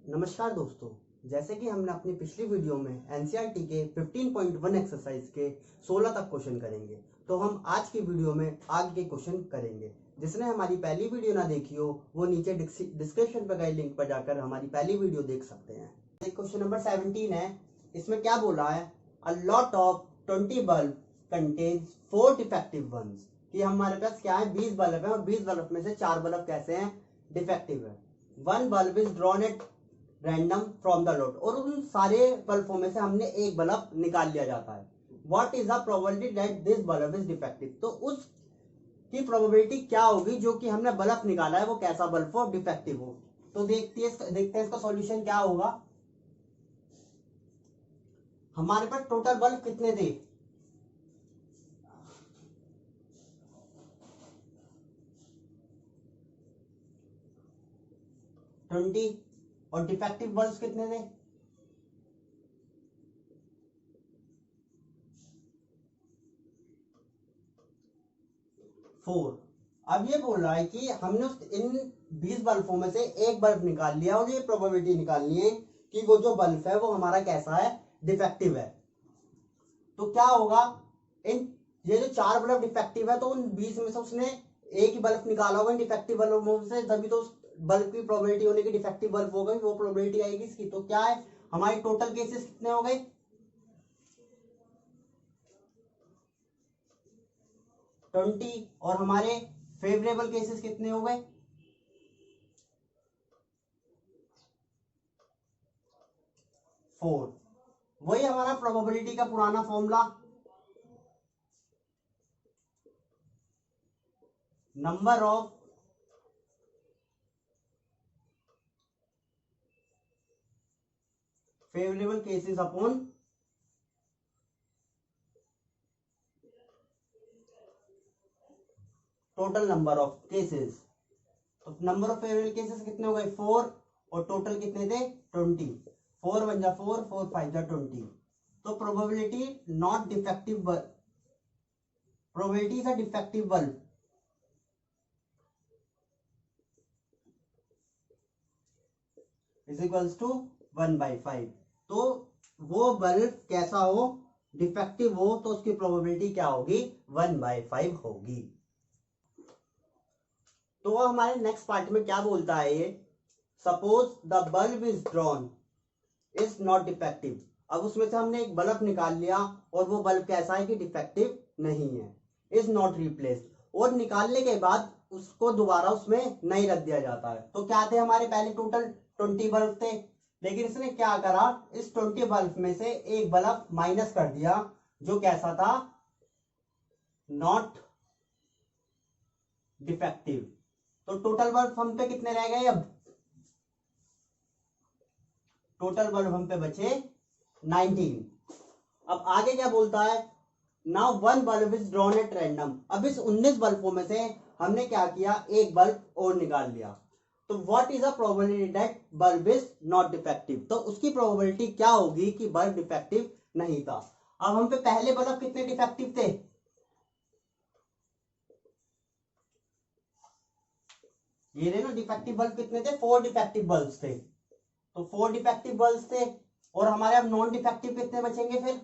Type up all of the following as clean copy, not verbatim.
नमस्कार दोस्तों, जैसे कि हमने अपनी पिछली वीडियो में एनसीईआरटी के 15.1 एक्सरसाइज के 16 तक क्वेश्चन करेंगे, तो हम आज की वीडियो में आगे के क्वेश्चन करेंगे। जिसने हमारी पहली वीडियो ना देखी हो वो नीचे डिस्क्रिप्शन पर गए लिंक पर जाकर हमारी पहली वीडियो देख सकते हैं। क्वेश्चन नंबर 17 है। इसमें क्या बोला है? A lot of 20 bulb contains 4 defective ones. कि हमारे पास क्या है, 20 बल्ब है और 20 बल्ब में से 4 बल्ब कैसे हैं? डिफेक्टिव है। One bulb is drawn at random from the lot, और उन सारे बल्बों में से हमने एक बल्ब निकाल लिया जाता है। What is the probability that this bulb is defective? तो उस की प्रोबेबिलिटी क्या होगी जो कि हमने बल्ब निकाला है वो कैसा बल्ब हो, डिफेक्टिव हो। तो देखते हैं इसका सॉल्यूशन क्या होगा। हमारे पास टोटल बल्ब कितने थे? ट्वेंटी। और डिफेक्टिव बल्ब कितने थे? 4। अब ये बोल रहा है कि हमने इन 20 बल्बों में से एक बल्ब निकाल लिया और ये प्रोबेबिलिटी निकालनी है कि वो जो बल्ब है वो हमारा कैसा है, डिफेक्टिव है। तो क्या होगा, इन ये जो 4 बल्ब डिफेक्टिव है तो उन 20 में से उसने एक ही बल्ब निकाला होगा डिफेक्टिव बल्बों से, तभी तो उस बल्ब की प्रोबेबिलिटी होने की डिफेक्टिव बल्ब हो गई, वो प्रोबेबिलिटी आएगी इसकी। तो क्या है, हमारे टोटल केसेस कितने हो गए? 20। और हमारे फेवरेबल केसेस कितने हो गए? 4। वही हमारा प्रोबेबिलिटी का पुराना formula, number of favourable cases upon total number of cases. तो नंबर ऑफ फेवरेबल केसेस कितने हो गए? 4। और टोटल कितने थे? 20। 4 1 जा 4, 4 5 जा 20। तो probability not defective bulb, probability is a defective bulb is equals to 1/5। तो वो बल्ब कैसा हो, डिफेक्टिव हो, तो उसकी प्रोबेबिलिटी क्या होगी? 1/5 होगी। तो वो हमारे नेक्स्ट पार्ट में क्या बोलता है ये, suppose the bulb is drawn is not defective. अब उसमें से हमने एक बल्ब निकाल लिया और वो बल्ब कैसा है कि डिफेक्टिव नहीं है, इज नॉट रिप्लेस्ड। और निकालने के बाद उसको दोबारा उसमें नहीं रख दिया जाता है। तो क्या थे हमारे पहले टोटल 20 बल्ब थे, लेकिन इसने क्या करा, इस 20 बल्ब में से एक बल्ब माइनस कर दिया जो कैसा था, नॉट डिफेक्टिव। तो टोटल बल्ब हम पे कितने रह गए? अब टोटल बल्ब हम पे बचे 19। अब आगे क्या बोलता है, now one bulb is drawn at random. अब इस 19 बल्बों में से हमने क्या किया, एक बल्ब और निकाल लिया। तो what is a probability that bulb is not defective? तो उसकी प्रोबेबिलिटी क्या होगी कि बल्ब डिफेक्टिव नहीं था। अब हम पे पहले बल्ब कितने डिफेक्टिव थे? ये रहे ना डिफेक्टिव बल्ब कितने थे? 4 डिफेक्टिव बल्ब थे। तो 4 डिफेक्टिव बल्ब थे और हमारे अब नॉन डिफेक्टिव कितने बचेंगे फिर?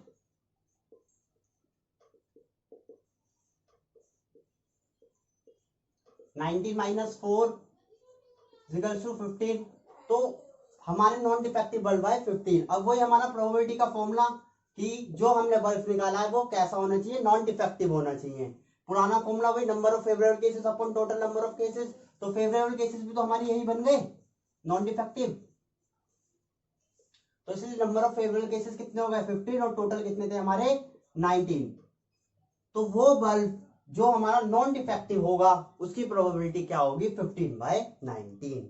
19 माइनस 4 इक्वल्स टू 15। तो हमारे नॉन डिफेक्टिव बल्ब है 15। अब वही हमारा प्रोबेबिलिटी का फॉर्मूला कि जो हमने बल्ब निकाला है वो कैसा होना चाहिए, नॉन डिफेक्टिव होना चाहिए। पुराना फॉर्मूला वही, number of favourable cases upon total number of cases. तो फेवरेबल केसेस भी तो हमारी यही बन गए, नॉन डिफेक्टिव। तो इसलिए नंबर ऑफ फेवरेबल केसेस कितने हो गए? 15। और टोटल कितने थे हमारे? 19। तो वो बल्ब जो हमारा नॉन डिफेक्टिव होगा उसकी प्रोबेबिलिटी क्या होगी? 15/19।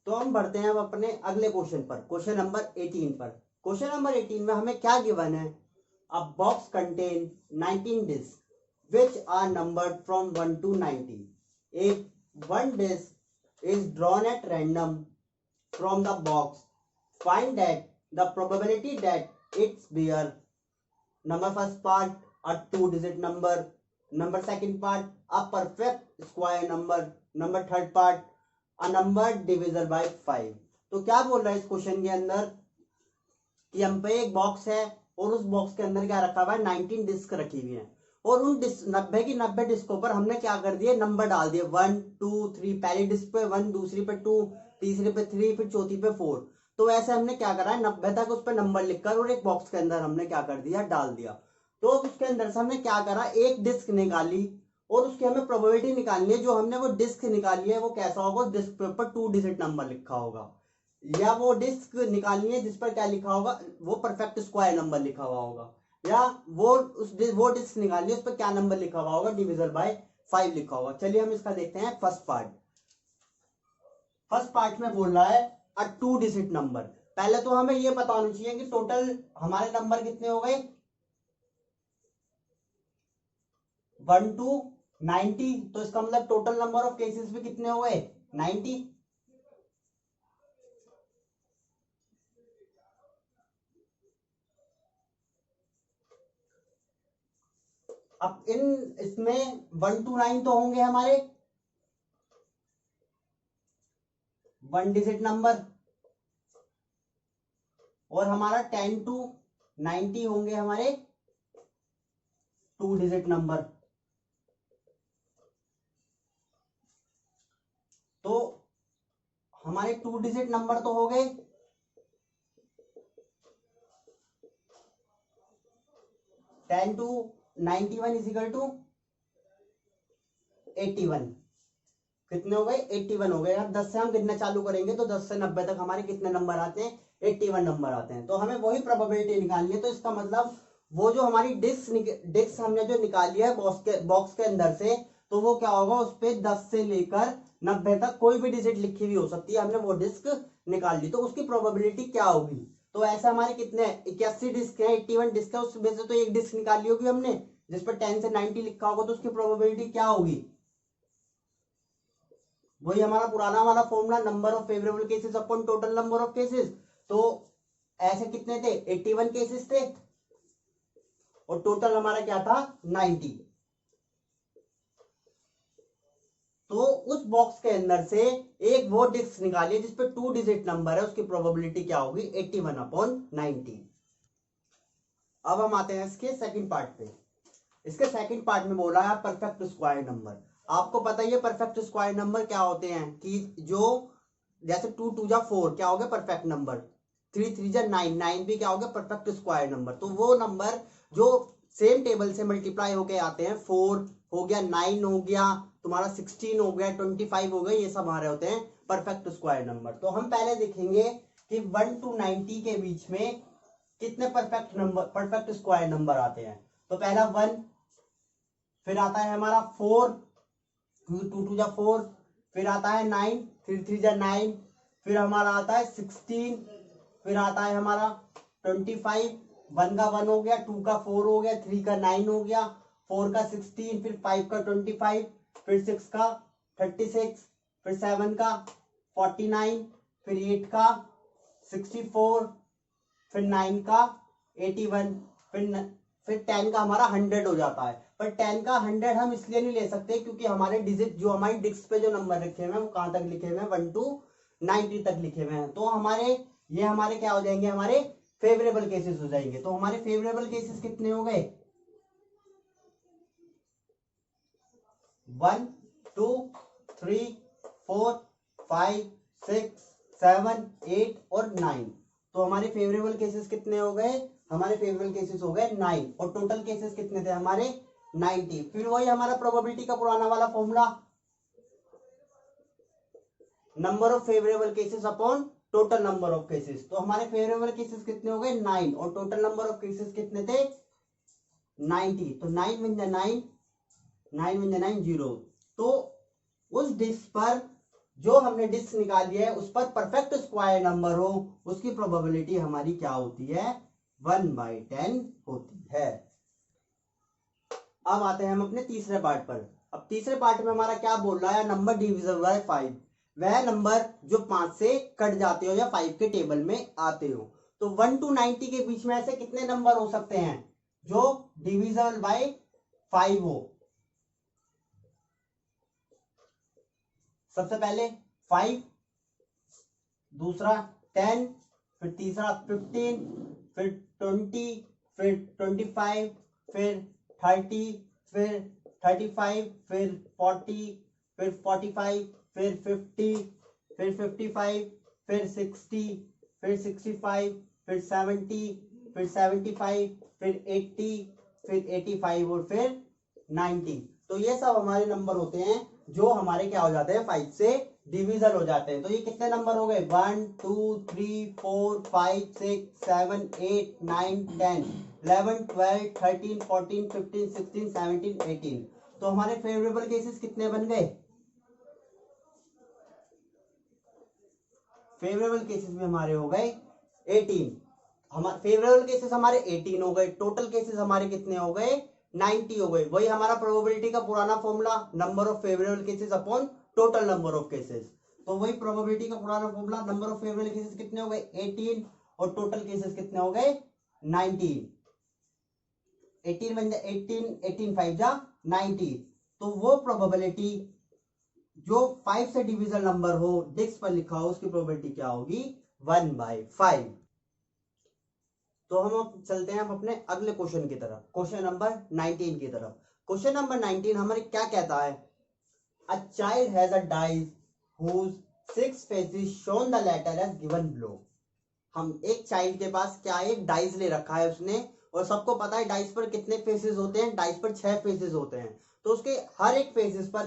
तो हम बढ़ते हैं अब अपने अगले क्वेश्चन पर, क्वेश्चन नंबर 18 पर। क्वेश्चन नंबर 18 में हमें क्या गिवन है, a box contain 19 disc which are numbered from 1 to 90। If one disc is drawn at random from the box, find that the probability that it's bear number first part a 2-digit number second part a perfect square number third part a number divisible by 5। तो क्या बोल रहा है इस question के अंदर कि हम पे एक बॉक्स है और उस बॉक्स के अंदर क्या रखा हुआ है, 19 डिस्क रखी हुई है और उन 90 की 90 डिस्कों पर हमने क्या कर दिया, नंबर डाल दिए 1 2 3। पहली डिस्क पे 1, दूसरी पे 2, तीसरी पे 3, फिर चौथी पे 4। तो ऐसे हमने क्या करा है, 90 तक उस पर नंबर लिखकर और एक बॉक्स के अंदर हमने क्या कर दिया, डाल दिया। तो उसके अंदर से हमने क्या करा, एक डिस्क निकाली और उसकी हमें प्रोबेबिलिटी निकालनी है। जो हमने वो डिस्क निकाली है वो कैसा होगा, डिस्क पे ऊपर 2 डिजिट नंबर लिखा होगा, या वो डिस्क निकालनी है जिस पर क्या लिखा होगा, वो परफेक्ट स्क्वायर नंबर लिखा हुआ होगा, या वो डिस्क निकालनी है उस पर क्या नंबर लिखा हुआ होगा, डिविजल बाय 5 लिखा होगा। चलिए हम इसका देखते हैं फर्स्ट पार्ट। फर्स्ट पार्ट में बोल रहा है अ 2 डिजिट नंबर। पहले तो हमें ये पता होना चाहिए कि टोटल हमारे नंबर कितने हो गए, 1 to 90। तो इसका मतलब टोटल नंबर ऑफ केसेस भी कितने हो गए, 90। अब इसमें 1 to 9 तो होंगे हमारे 1 डिजिट नंबर, और हमारा 10 to 90 होंगे हमारे 2 डिजिट नंबर। तो हमारे 2 डिजिट नंबर तो हो गए, 10 to 91 इज इक्वल टू 81। कितने हो गए, 81 हो गए। अब 10 से हम गिनना चालू करेंगे तो 10 से 90 तक हमारे कितने नंबर आते हैं, 81 नंबर आते हैं। तो हमें वही प्रोबेबिलिटी निकालनी है। तो इसका मतलब वो जो हमारी डिस्क हमने जो निकाली है बॉक्स के अंदर से, तो वो क्या होगा, उस पर 10 से लेकर 90 तक कोई भी डिजिट लिखी हुई हो सकती है। हमने वो डिस्क निकाल ली, तो उसकी प्रोबेबिलिटी क्या होगी। तो ऐसा हमारे कितने 81 डिस्क है, 81 डिस्क है, उसमें से तो एक डिस्क निकाली होगी हमने जिस पर 10 से 90 लिखा होगा। तो उसकी प्रोबेबिलिटी क्या होगी, वही हमारा पुराना वाला formula, number of favourable cases upon total number of cases. तो ऐसे कितने थे, 81 केसेस थे और टोटल हमारा क्या था, 90। तो उस बॉक्स के अंदर से एक वो डिस्क निकालिए जिसपे 2 डिजिट नंबर है, उसकी प्रोबेबिलिटी क्या होगी, 81/90। अब हम आते हैं इसके सेकंड पार्ट पे। इसके सेकंड पार्ट में बोला है परफेक्ट स्क्वायर नंबर। आपको पता ही है परफेक्ट स्क्वायर नंबर क्या होते हैं, कि जो जैसे 2 2 जा 4 क्या हो गया, परफेक्ट नंबर। 3 3 जा 9 9 भी क्या हो गया, परफेक्ट स्क्वायर नंबर। तो वो नंबर जो सेम टेबल से मल्टीप्लाई होके आते हैं, 4 हो गया, 9 हो गया, तुम्हारा 16 हो गया, 25 हो गया, ये सब हमारे होते हैं परफेक्ट स्क्वायर नंबर। तो हम पहले देखेंगे कि 1 to 90 के बीच में कितने परफेक्ट स्क्वायर नंबर आते हैं। तो पहला 1, फिर आता है हमारा 4, 2 2 जा 4, फिर आता है 9, 3 3 जा 9, फिर हमारा आता है 16, फिर आता है हमारा 25। 1 का 1 हो गया, 2 का 4 हो गया, 3 का 9 हो गया, 4 का 16, फिर 5 का 25, फिर 6 का 36, फिर 7 का 49, फिर 8 का 64, फिर 9 का 81, फिर 10 का हमारा 100 हो जाता है। पर 10 का 100 हम इसलिए नहीं ले सकते क्योंकि हमारे डिजिट जो हमारी डिस्क पे जो नंबर लिखे हुए हैं वो कहां तक लिखे हुए हैं, 1 to 90 तक लिखे हुए हैं। तो हमारे क्या हो जाएंगे, हमारे फेवरेबल केसेस हो जाएंगे। तो हमारे फेवरेबल केसेस कितने हो गए, 1 2 3 4 5 6 7 8 और 9। तो हमारे फेवरेबल केसेस कितने हो गए, हमारे फेवरेबल केसेस हो गए 9, और टोटल केसेस कितने थे हमारे 90। फिर वही हमारा प्रोबेबिलिटी का पुराना वाला formula, number of favourable cases upon total number of cases. तो हमारे फेवरेबल केसेस कितने हो गए 9, और टोटल नंबर ऑफ केसेस कितने थे 90। तो 9 × 9, 9 × 9 0। तो उस डिस्क पर जो हमने डिस्क निकाली है उस पर परफेक्ट स्क्वायर नंबर हो, उसकी प्रोबेबिलिटी हमारी क्या होती है, 1/10 होती है। अब आते हैं हम अपने तीसरे पार्ट पर। अब तीसरे पार्ट में हमारा क्या बोल रहा है, नंबर डिविजिबल बाय 5, वह नंबर जो 5 से कट जाते हो या 5 के टेबल में आते हो। तो 1 to 90 के बीच में ऐसे कितने नंबर हो सकते हैं जो डिविजिबल बाय 5 हो। सबसे पहले 5, दूसरा 10, फिर तीसरा 15, फिर 20, फिर 25, फिर 30, फिर 35, फिर 40, फिर 45, फिर 50, फिर 55, फिर 60, फिर 65, फिर 70, फिर 75, फिर 80, फिर 85 और फिर 90। तो ये सब हमारे नंबर होते हैं जो हमारे क्या हो जाते हैं 5 से डिविजन हो जाते हैं। तो ये कितने नंबर हो गए 1 2 3 4 5 6 7 8 9 10 11 12 13 14 15 16 17 18। तो हमारे फेवरेबल केसेस कितने बन गए? फेवरेबल केसेस भी हमारे हो गए 18। हमारे फेवरेबल केसेस हमारे 18 हो गए। टोटल केसेस हमारे कितने हो गए 90 हो गए। वही हमारा प्रोबेबिलिटी का पुराना formula, number of favourable cases upon total number of cases. तो वही प्रोबेबिलिटी का पुराना formula, number of favourable cases कितने हो गए 18 और टोटल केसेस कितने हो गए 19। 18 बन जाए 18, 18 5 जा 90। तो वो प्रोबेबिलिटी जो 5 से डिविजन नंबर हो, डिस्क पर लिखा हो, उसकी प्रोबेबिलिटी क्या होगी 1/5। तो हम अब चलते हैं अपने अगले क्वेश्चन की तरफ, क्वेश्चन नंबर 19 की तरफ। क्वेश्चन नंबर 19 हमारे क्या कहता है? A child has a dice whose 6 faces shown the letter as given below। हम एक चाइल्ड के पास क्या एक डाइस ले रखा है उसने, और सबको पता है डाइस पर कितने फेसेस होते हैं, डाइस पर 6 फेसेस होते हैं। तो उसके हर एक फेसेस पर,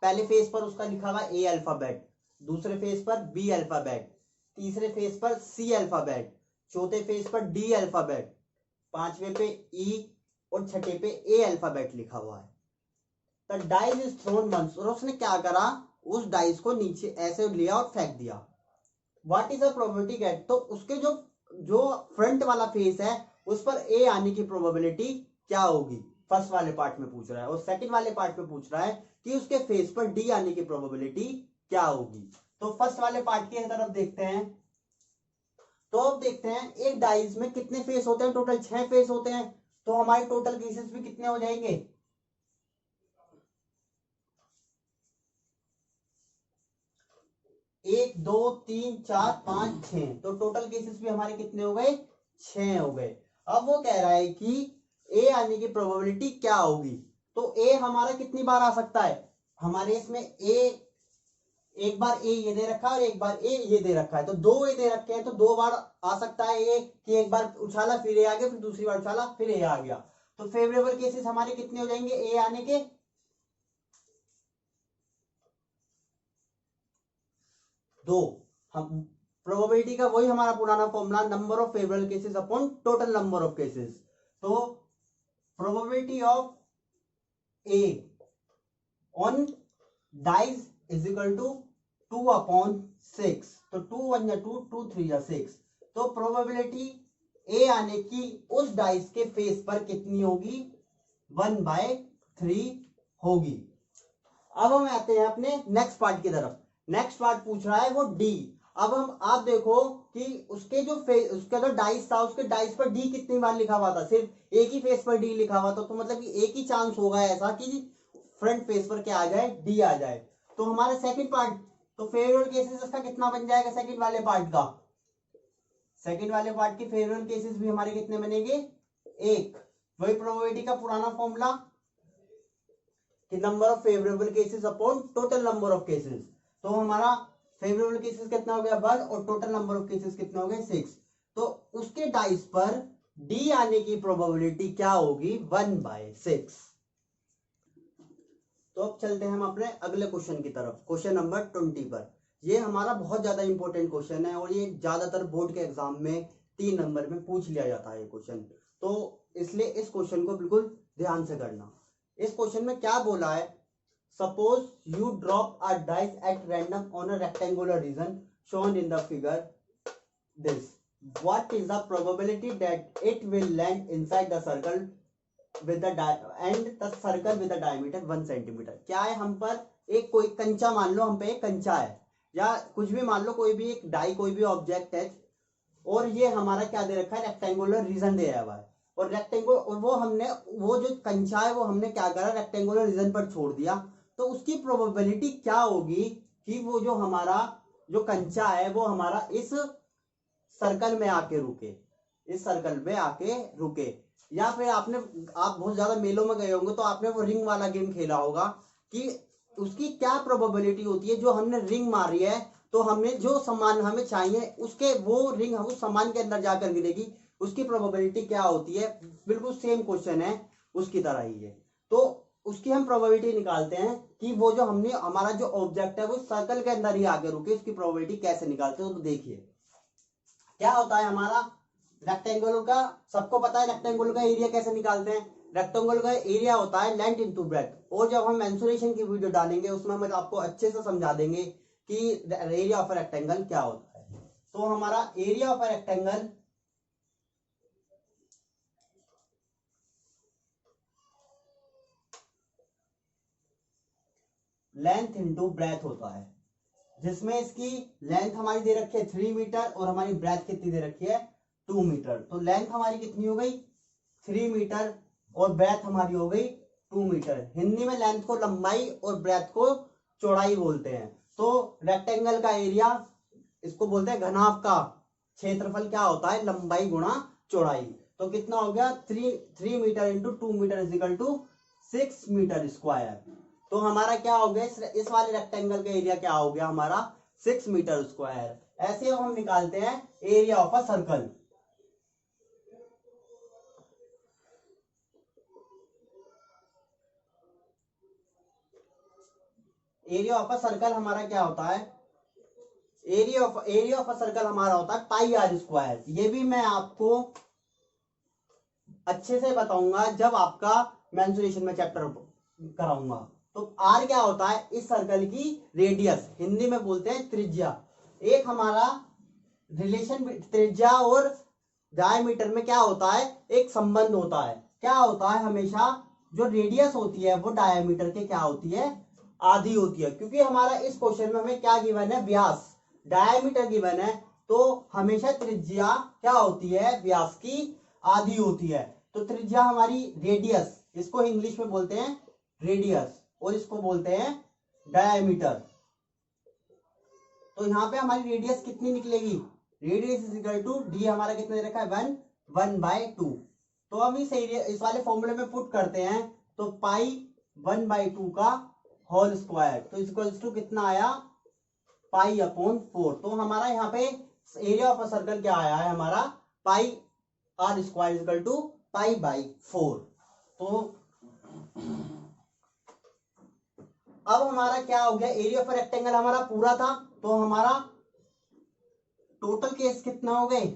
पहले फेस पर उसका लिखा हुआ ए अल्फाबेट, दूसरे फेस पर बी अल्फाबेट, तीसरे फेस पर सी अल्फाबेट, चौथे फेस पर डी अल्फाबेट, पांचवें पे ई और छठे पे ए अल्फाबेट लिखा हुआ है। The dice is thrown once, और उसने क्या करा, उस डाइस को नीचे ऐसे लिया और फेंक दिया। What is a probability get, तो उसके जो जो फ्रंट वाला फेस है उस पर ए आने की प्रोबेबिलिटी क्या होगी, फर्स्ट वाले पार्ट में पूछ रहा है। और सेकंड वाले पार्ट में पूछ रहा है कि उसके फेस पर डी आने की प्रोबेबिलिटी क्या होगी। तो फर्स्ट वाले पार्ट की तरफ देखते हैं। तो अब देखते हैं एक डाइस में कितने फेस होते हैं, टोटल 6 फेस होते हैं। तो हमारे टोटल केसेस भी कितने हो जाएंगे 1 2 3 4 5 6। तो टोटल केसेस भी हमारे कितने हो गए 6 हो गए। अब वो कह रहा है कि ए आने की प्रोबेबिलिटी क्या होगी। तो ए हमारा कितनी बार आ सकता है, हमारे इसमें ए, एक बार ए ये दे रखा है और एक बार ए ये दे रखा है। तो 2 ए दे रखे हैं, तो 2 बार आ सकता है ए, कि एक बार उछाला फिर ए आ गया, फिर दूसरी बार उछाला फिर ए आ गया। तो फेवरेबल केसेस हमारे कितने हो जाएंगे ए आने के 2। हम प्रोबेबिलिटी का वही हमारा पुराना formula, number of favourable cases upon total number of cases. तो probability of A on dice is equal to 2/6। तो 2 1 या 2 2 3 या 6। तो प्रोबेबिलिटी ए आने की उस डाइस के फेस पर कितनी होगी 1/3 होगी। अब हम आते हैं अपने नेक्स्ट पार्ट की तरफ। नेक्स्ट पार्ट पूछ रहा है वो डी। अब हम आप देखो कि उसका जो डाइस था, उसके डाइस पर डी कितनी बार लिखा हुआ था, सिर्फ एक ही फेस पर डी लिखा हुआ था। तो मतलब कि एक ही चांस होगा ऐसा कि फ्रंट फेस पर क्या आ जाए डी आ जाए। तो हमारा सेकंड पार्ट, तो फेवरेबल केसेस का कितना बन जाएगा सेकंड वाले पार्ट का, सेकंड वाले पार्ट के फेवरेबल केसेस भी हमारे कितने बनेंगे 1। वही प्रोबेबिलिटी का पुराना फॉर्मूला कि number of favourable cases upon total number of cases. तो हमारा फेवरेबल केसेस कितना हो गया 1 और टोटल नंबर ऑफ केसेस कितना हो गए 6। तो उसके डाइस पर डी आने की प्रोबेबिलिटी क्या होगी 1/6। तो अब चलते हैं हम अपने अगले क्वेश्चन की तरफ, क्वेश्चन नंबर 20 पर। ये हमारा बहुत ज्यादा इंपॉर्टेंट क्वेश्चन है और ये ज्यादातर बोर्ड के एग्जाम में 3 नंबर में पूछ लिया जाता है क्वेश्चन। तो इसलिए इस क्वेश्चन को बिल्कुल ध्यान से करना। इस क्वेश्चन में क्या बोला है, suppose you drop a dice at random on a rectangular reason shown in the figure this, what is the probability that it will land inside the circle with the and the circle with the diameter 1 centimetre. क्या है, हम पर एक कोई कंचा मान लो, हम पे एक कंचा है या कुछ भी मान लो, कोई भी एक डाई, कोई भी ऑब्जेक्ट है, और ये हमारा क्या दे रखा है रेक्टेंगुलर रीजन दे रहा है। और रेक्टेंगुलर, और वो हमने वो जो कंचा है वो हमने क्या करा रेक्टेंगुलर रीजन पर छोड़ दिया। तो उसकी प्रोबेबिलिटी क्या होगी कि वो जो हमारा जो कंचा है वो हमारा इस सर्कल में आके रुके, इस सर्कल में आके रुके। या फिर आप बहुत ज्यादा मेलों में गए होंगे तो आपने वो रिंग वाला गेम खेला होगा कि उसकी क्या प्रोबेबिलिटी होती है, जो हमने रिंग मारी है तो हमने जो सामान हमें चाहिए उसके वो रिंग उस सामान के अंदर जाकर गिरेगी, उसकी प्रोबेबिलिटी क्या होती है। बिल्कुल सेम क्वेश्चन है उसकी तरह ही है। तो उसकी हम प्रोबेबिलिटी निकालते हैं कि वो जो हमने हमारा जो ऑब्जेक्ट है वो सर्कल के अंदर ही आके रुके, उसकी प्रोबेबिलिटी कैसे निकालते हैं। तो देखिए क्या होता है हमारा रेक्टेंगल का, सबको पता है रेक्टेंगल का एरिया कैसे निकालते हैं। रेक्टेंगल का एरिया होता है लेंथ इनटू ब्रेड्थ, और जब हम मेंसुरेशन की वीडियो डालेंगे उसमें हम आपको अच्छे से समझा देंगे कि एरिया ऑफ रेक्टेंगल क्या होता है। तो हमारा area of rectangle length into breadth होता है, जिसमें इसकी लेंथ हमारी दे रखी है 3 मीटर और हमारी ब्रेड्थ कितनी दे रखी है 2 मीटर। तो लेंथ हमारी कितनी हो गई 3 मीटर और ब्रेड्थ हमारी हो गई 2 मीटर। हिंदी में लेंथ को लंबाई और ब्रेड्थ को चौड़ाई बोलते हैं। तो रेक्टेंगल का एरिया इसको बोलते हैं घनाभ का क्षेत्रफल क्या होता है लंबाई गुणा चौड़ाई। तो कितना हो गया 3 metre into 2 metre is equal to 6 metre square. तो हमारा क्या हो गया इस वाले रेक्टेंगल का एरिया क्या हो गया हमारा 6 मीटर स्क्वायर। ऐसे हम निकालते हैं area of a circle. Area of a circle हमारा क्या होता है, एरिया ऑफ अ सर्कल हमारा होता है पाई आर स्क्वायर। ये भी मैं आपको अच्छे से बताऊंगा जब आपका मेंसुरेशन में चैप्टर कराऊंगा। तो आर क्या होता है इस सर्कल की रेडियस, हिंदी में बोलते हैं त्रिज्या। एक हमारा रिलेशन त्रिज्या और डायमीटर में क्या होता है एक संबंध होता है। क्या होता है हमेशा जो रेडियस होती है वो डायमीटर के क्या होती है आधी होती है। क्योंकि हमारा इस क्वेश्चन में हमें क्या गिवन है व्यास, डायमीटर गिवन है, तो हमेशा त्रिज्या क्या होती है व्यास की आधी होती है। तो त्रिज्या हमारी रेडियस, इसको इंग्लिश में बोलते हैं रेडियस और इसको बोलते हैं डायमीटर। तो यहाँ पे हमारी रेडियस कितनी निकलेगी, radius is equal to d हमारा कितना दे रखा है 1/2। तो हम इस वाले फॉर्मूले में पुट करते हैं तो पाई 1/2 का होल स्क्वायर, तो इक्वल्स टू कितना आया पाई अपॉन 4। तो हमारा यहाँ पे एरिया ऑफ अ सर्कल क्या आया है हमारा पाई आर स्क्वायर इक्वल टू पाई/4। तो अब हमारा क्या हो गया एरिया ऑफ रेक्टेंगल हमारा पूरा था, तो हमारा टोटल केस कितना हो गए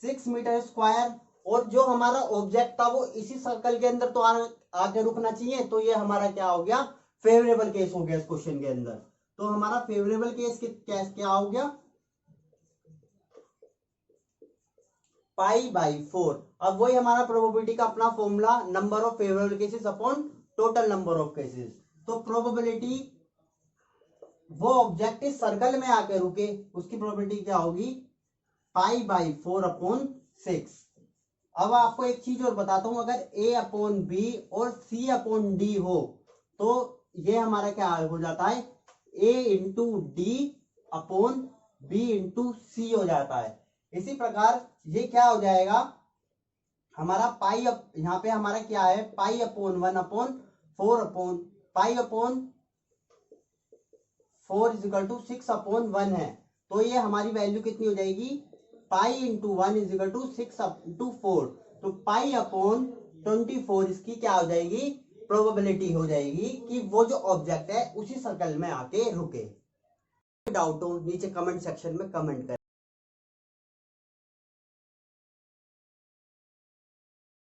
6 मीटर स्क्वायर। और जो हमारा ऑब्जेक्ट था वो इसी सर्कल के अंदर तो आके रुकना चाहिए। तो ये हमारा क्या हो गया फेवरेबल केस हो गया इस क्वेश्चन के अंदर। तो हमारा फेवरेबल केस क्या हो गया पाई/4। अब वही हमारा प्रोबेबिलिटी का अपना formula number of favourable cases upon total number of cases. तो प्रोबेबिलिटी वो ऑब्जेक्ट इस सर्कल में आकर रुके उसकी प्रोबेबिलिटी क्या होगी पाई/4 अपॉन 6। अब आपको एक चीज और बताता हूं, अगर a अपॉन बी और c अपॉन डी हो तो ये हमारा क्या हो जाता है a into d upon b into c हो जाता है। इसी प्रकार ये क्या हो जाएगा हमारा पाई यहाँ पे हमारा क्या है pi upon 1 upon 4 upon pi upon 4 is equal to 6 upon 1 है। तो ये हमारी वैल्यू कितनी हो जाएगी pi into 1 is equal to 6 into 4। तो पाई अपॉन 24 इसकी क्या हो जाएगी प्रोबेबिलिटी हो जाएगी कि वो जो ऑब्जेक्ट है उसी सर्कल में आके रुके। डाउट हो नीचे कमेंट सेक्शन में कमेंट करें।